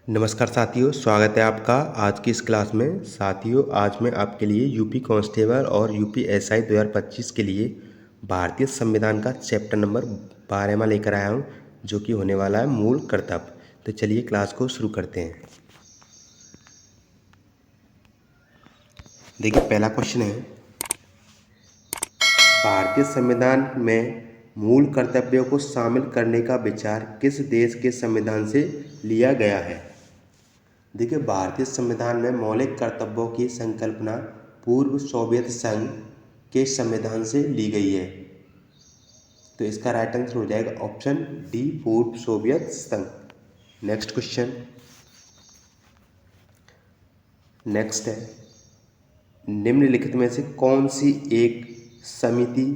नमस्कार साथियों, स्वागत है आपका आज की इस क्लास में। साथियों, आज मैं आपके लिए यूपी कांस्टेबल और यूपी एसआई 2025 के लिए भारतीय संविधान का चैप्टर नंबर 12वां लेकर आया हूं, जो कि होने वाला है मूल कर्तव्य। तो चलिए क्लास को शुरू करते हैं। देखिए, पहला क्वेश्चन है, भारतीय संविधान में मूल कर्तव्यों को शामिल करने का विचार किस देश के संविधान से लिया गया है? देखिए, भारतीय संविधान में मौलिक कर्तव्यों की संकल्पना पूर्व सोवियत संघ के संविधान से ली गई है। तो इसका राइट आंसर हो जाएगा ऑप्शन डी, पूर्व सोवियत संघ। नेक्स्ट क्वेश्चन, नेक्स्ट है, निम्नलिखित में से कौन सी एक समिति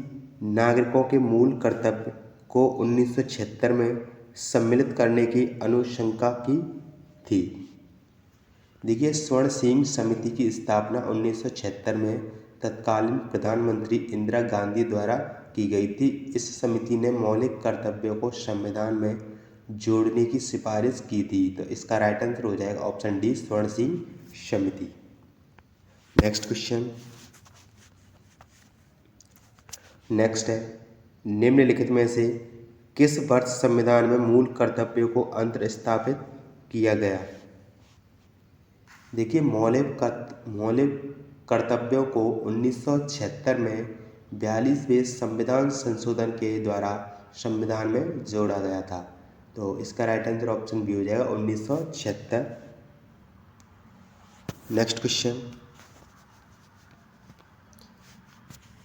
नागरिकों के मूल कर्तव्य को 1976 में सम्मिलित करने की अनुशंसा की थी? देखिए, स्वर्ण सिंह समिति की स्थापना 1976 में तत्कालीन प्रधानमंत्री इंदिरा गांधी द्वारा की गई थी। इस समिति ने मौलिक कर्तव्यों को संविधान में जोड़ने की सिफारिश की थी। तो इसका राइट आंसर हो जाएगा ऑप्शन डी, स्वर्ण सिंह समिति। नेक्स्ट क्वेश्चन, नेक्स्ट है, निम्नलिखित में से किस वर्ष संविधान में मूल कर्तव्यों को अंतर्स्थापित किया गया? देखिए, मौलिक कर्तव्यों को 1976 में 42वें संविधान संशोधन के द्वारा संविधान में जोड़ा गया था। तो इसका राइट आंसर ऑप्शन बी हो जाएगा 1976। नेक्स्ट क्वेश्चन,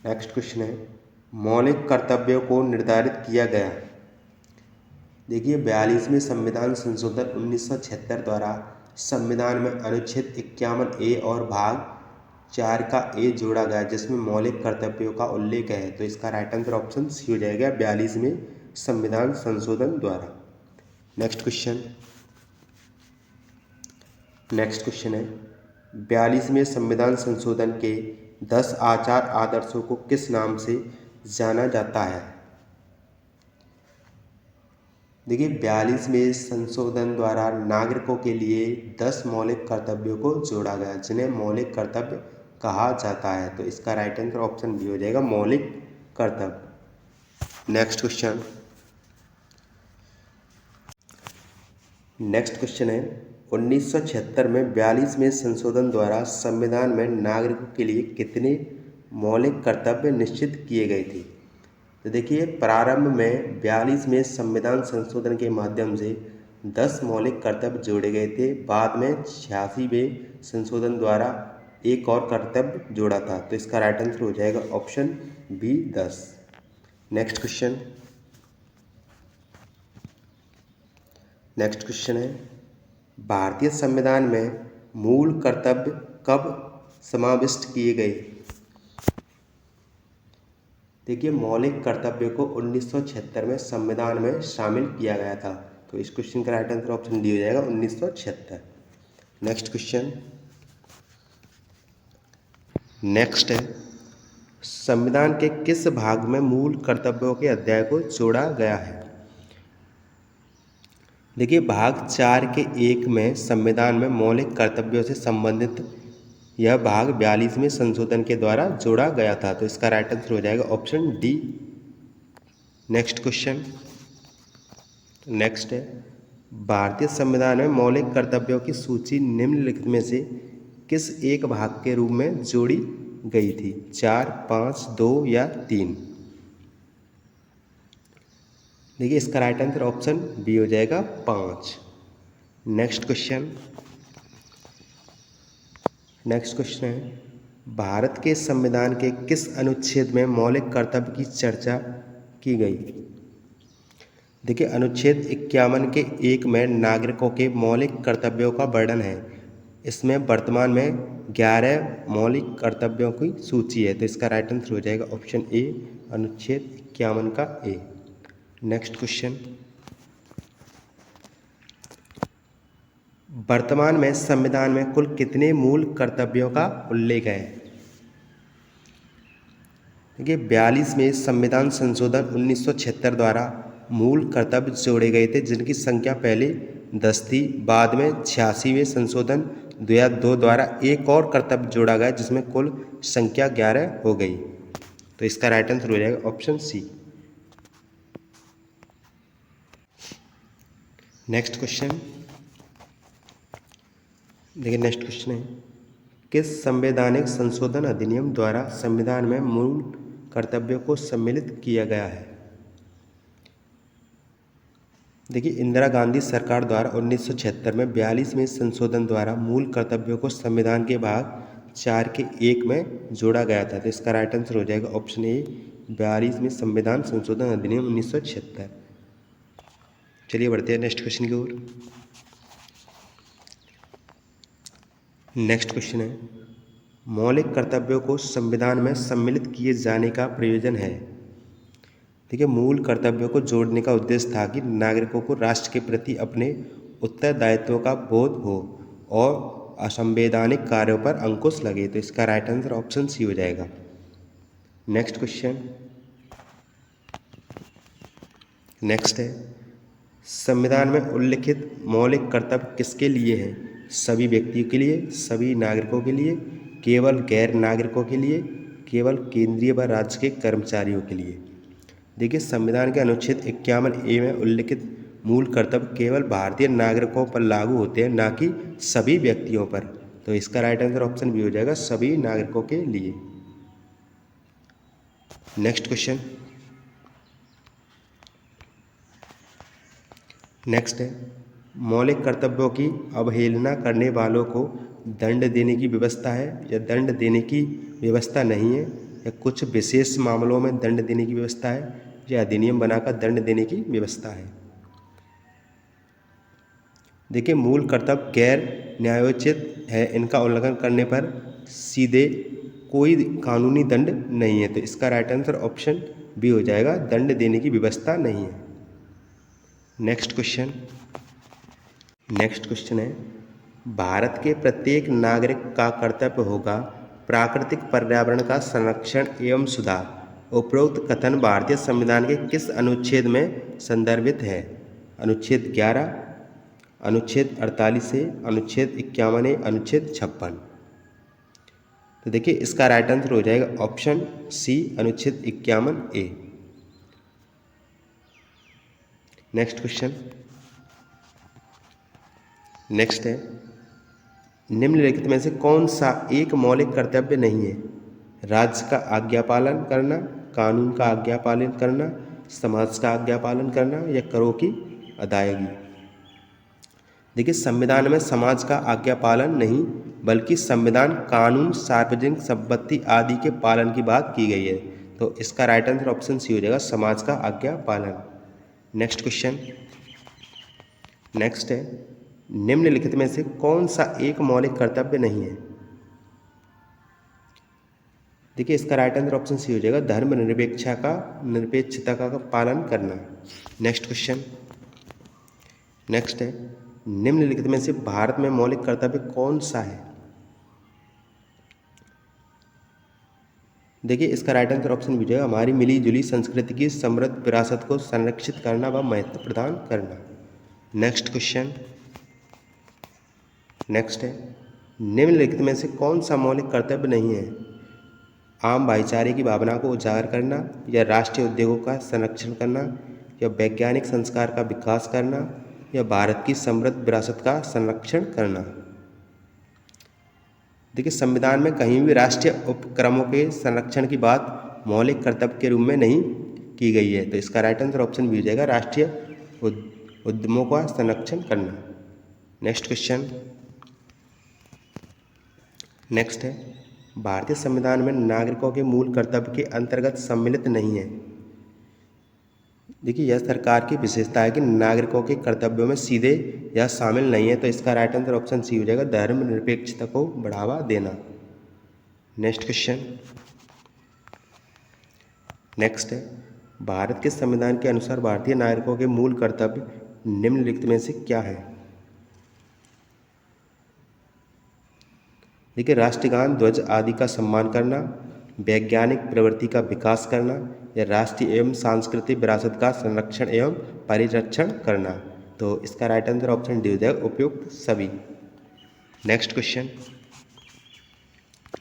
नेक्स्ट क्वेश्चन है, मौलिक कर्तव्यों को निर्धारित किया गया। देखिए, 42वें संविधान संशोधन 1976 द्वारा संविधान में अनुच्छेद 51A और भाग 4 का ए जोड़ा गया, जिसमें मौलिक कर्तव्यों का उल्लेख है। तो इसका राइट आंसर ऑप्शन सी हो जाएगा 42वें संविधान संशोधन द्वारा। नेक्स्ट क्वेश्चन, नेक्स्ट क्वेश्चन है, 42वें संविधान संशोधन के 10 आचार आदर्शों को किस नाम से जाना जाता है? देखिए, 42वें संशोधन द्वारा नागरिकों के लिए 10 मौलिक कर्तव्यों को जोड़ा गया, जिन्हें मौलिक कर्तव्य कहा जाता है। तो इसका राइट आंसर ऑप्शन बी हो जाएगा मौलिक कर्तव्य। नेक्स्ट क्वेश्चन, नेक्स्ट क्वेश्चन है, 1976 में 42वें संशोधन द्वारा संविधान में नागरिकों के लिए कितने मौलिक कर्तव्य निश्चित किए गए थे? तो देखिए, प्रारंभ में 42वें संविधान संशोधन के माध्यम से 10 मौलिक कर्तव्य जोड़े गए थे। बाद में 86वें संशोधन द्वारा एक और कर्तव्य जोड़ा था। तो इसका राइट आंसर हो जाएगा option B, 10। Next question, next question है, भारतीय संविधान में मूल कर्तव्य कब समाविष्ट किए गए? देखिए, मौलिक कर्तव्यों को 1976 में संविधान में शामिल किया गया था। तो इस क्वेश्चन का राइट आंसर ऑप्शन डी हो जाएगा 1976। नेक्स्ट क्वेश्चन, नेक्स्ट है, संविधान के किस भाग में मूल कर्तव्यों के अध्याय को जोड़ा गया है? देखिए, भाग 4 के 1 में संविधान में मौलिक कर्तव्यों से संबंधित यह भाग 42वें संशोधन के द्वारा जोड़ा गया था। तो इसका राइट आंसर हो जाएगा option D. Next question, next है, भारतीय संविधान में मौलिक कर्तव्यों की सूची निम्नलिखित में से किस एक भाग के रूप में जोड़ी गई थी? 4, 5, 2 या 3? देखिए, इसका राइट आंसर ऑप्शन बी हो जाएगा 5। नेक्स्ट क्वेश्चन, नेक्स्ट क्वेश्चन है, भारत के संविधान के किस अनुच्छेद में मौलिक कर्तव्य की चर्चा की गई? देखिए, अनुच्छेद 51 के 1 में नागरिकों के मौलिक कर्तव्यों का वर्णन है। इसमें वर्तमान में 11 मौलिक कर्तव्यों की सूची है। तो इसका राइट आंसर हो जाएगा ऑप्शन ए, अनुच्छेद 51 का ए। नेक्स्ट क्वेश्चन, वर्तमान में संविधान में कुल कितने मूल कर्तव्यों का उल्लेख है? देखिए, 42वें संविधान संशोधन 1976 द्वारा मूल कर्तव्य जोड़े गए थे, जिनकी संख्या पहले 10 थी, बाद में 86वें संशोधन 2002 द्वारा एक और कर्तव्य जोड़ा गया जिसमें कुल संख्या 11 हो गई। तो इसका राइट आंसर हो जाएगा ऑप्शन सी। नेक्स्ट क्वेश्चन देखिए, नेक्स्ट क्वेश्चन है किस संवैधानिक संशोधन अधिनियम द्वारा संविधान में मूल कर्तव्यों को सम्मिलित किया गया है। देखिए, इंदिरा गांधी सरकार द्वारा 1976 में 42वें संशोधन द्वारा मूल कर्तव्यों को संविधान के भाग 4 के 1 में जोड़ा गया था। तो इसका राइट आंसर हो जाएगा ऑप्शन ए 42वें संविधान संशोधन अधिनियम 1976। चलिए बढ़ते हैं नेक्स्ट क्वेश्चन की ओर। नेक्स्ट क्वेश्चन है मौलिक कर्तव्यों को संविधान में सम्मिलित किए जाने का प्रयोजन है। देखिए, मूल कर्तव्यों को जोड़ने का उद्देश्य था कि नागरिकों को राष्ट्र के प्रति अपने उत्तरदायित्वों का बोध हो और असंवैधानिक कार्यों पर अंकुश लगे। तो इसका राइट आंसर ऑप्शन सी हो जाएगा। नेक्स्ट क्वेश्चन नेक्स्ट है संविधान में उल्लिखित मौलिक कर्तव्य किसके लिए है? सभी व्यक्तियों के लिए, सभी नागरिकों के लिए, केवल गैर नागरिकों के लिए, केवल केंद्रीय व राज्य के कर्मचारियों के लिए। देखिए, संविधान के अनुच्छेद 51A में उल्लिखित मूल कर्तव्य केवल भारतीय नागरिकों पर लागू होते हैं, ना कि सभी व्यक्तियों पर। तो इसका राइट आंसर ऑप्शन बी हो जाएगा, सभी नागरिकों के लिए। नेक्स्ट क्वेश्चन नेक्स्ट है मौलिक कर्तव्यों की अवहेलना करने वालों को दंड देने की व्यवस्था है या दंड देने की व्यवस्था नहीं है, या कुछ विशेष मामलों में दंड देने की व्यवस्था है, या अधिनियम बनाकर दंड देने की व्यवस्था है। देखिए, मूल कर्तव्य गैर न्यायोचित है, इनका उल्लंघन करने पर सीधे कोई कानूनी दंड नहीं है। तो इसका राइट आंसर ऑप्शन बी हो जाएगा, दंड देने की व्यवस्था नहीं है। नेक्स्ट क्वेश्चन है भारत के प्रत्येक नागरिक का कर्तव्य होगा प्राकृतिक पर्यावरण का संरक्षण एवं सुधार। उपरोक्त कथन भारतीय संविधान के किस अनुच्छेद में संदर्भित है? अनुच्छेद 11, अनुच्छेद 48A, अनुच्छेद 51A, अनुच्छेद 56। तो देखिए, इसका राइट आंसर हो जाएगा ऑप्शन सी, अनुच्छेद 51A। नेक्स्ट क्वेश्चन नेक्स्ट है निम्नलिखित में से कौन सा एक मौलिक कर्तव्य नहीं है? राज्य का आज्ञा पालन करना, कानून का आज्ञा पालन करना, समाज का आज्ञा पालन करना, या करों की अदायगी। देखिए, संविधान में समाज का आज्ञा पालन नहीं बल्कि संविधान, कानून, सार्वजनिक संपत्ति आदि के पालन की बात की गई है। तो इसका राइट आंसर ऑप्शन सी हो जाएगा, समाज का आज्ञा पालन। नेक्स्ट क्वेश्चन नेक्स्ट है निम्नलिखित में से कौन सा एक मौलिक कर्तव्य नहीं है? देखिए, इसका राइट आंसर ऑप्शन सी हो जाएगा, निरपेक्षता का पालन करना। नेक्स्ट क्वेश्चन नेक्स्ट है निम्नलिखित में से भारत में मौलिक कर्तव्य कौन सा है? देखिए, इसका राइट आंसर ऑप्शन भी जाएगा, हमारी मिली जुली संस्कृति की समृद्ध विरासत को संरक्षित करना व महत्व प्रदान करना। नेक्स्ट क्वेश्चन नेक्स्ट है निम्नलिखित में से कौन सा मौलिक कर्तव्य नहीं है? आम भाईचारे की भावना को उजागर करना, या राष्ट्रीय उद्योगों का संरक्षण करना, या वैज्ञानिक संस्कार का विकास करना, या भारत की समृद्ध विरासत का संरक्षण करना। देखिए, संविधान में कहीं भी राष्ट्रीय उपक्रमों के संरक्षण की बात मौलिक कर्तव्य के रूप में नहीं की गई है। तो इसका राइट आंसर ऑप्शन भी हो जाएगा, राष्ट्रीय उद्यमों का संरक्षण करना। नेक्स्ट क्वेश्चन नेक्स्ट है भारतीय संविधान में नागरिकों के मूल कर्तव्य के अंतर्गत सम्मिलित नहीं है। देखिए, यह सरकार की विशेषता है कि नागरिकों के कर्तव्यों में सीधे यह शामिल नहीं है। तो इसका राइट आंसर ऑप्शन सी हो जाएगा, धर्मनिरपेक्षता को बढ़ावा देना। नेक्स्ट क्वेश्चन नेक्स्ट है भारत के संविधान के अनुसार भारतीय नागरिकों के मूल कर्तव्य निम्नलिखित में से क्या है? देखिए, राष्ट्रगान, ध्वज आदि का सम्मान करना, वैज्ञानिक प्रवृत्ति का विकास करना, या राष्ट्रीय एवं सांस्कृतिक विरासत का संरक्षण एवं परिरक्षण करना। तो इसका राइट आंसर ऑप्शन डी हो जाएगा, उपयुक्त सभी। नेक्स्ट क्वेश्चन,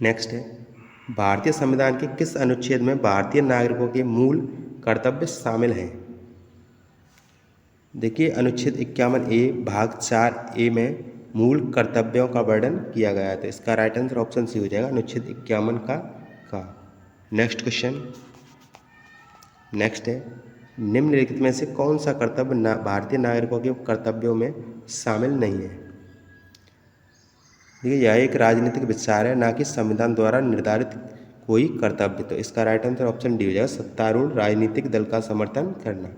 नेक्स्ट है, भारतीय संविधान के किस अनुच्छेद में भारतीय नागरिकों के मूल कर्तव्य शामिल हैं? देखिए अनुच्छेद 51A भाग 4A में मूल कर्तव्यों का वर्णन किया गया है, तो इसका राइट आंसर ऑप्शन सी हो जाएगा, अनुच्छेद 51 का। नेक्स्ट क्वेश्चन, नेक्स्ट है, निम्नलिखित में से कौन सा कर्तव्य भारतीय नागरिकों के कर्तव्यों में शामिल नहीं है? देखिए यह एक राजनीतिक विचार है, ना कि संविधान द्वारा निर्धारित कोई कर्तव्य, तो इसका राइट आंसर ऑप्शन डी हो जाएगा, सत्तारूढ़ राजनीतिक दल का समर्थन करना।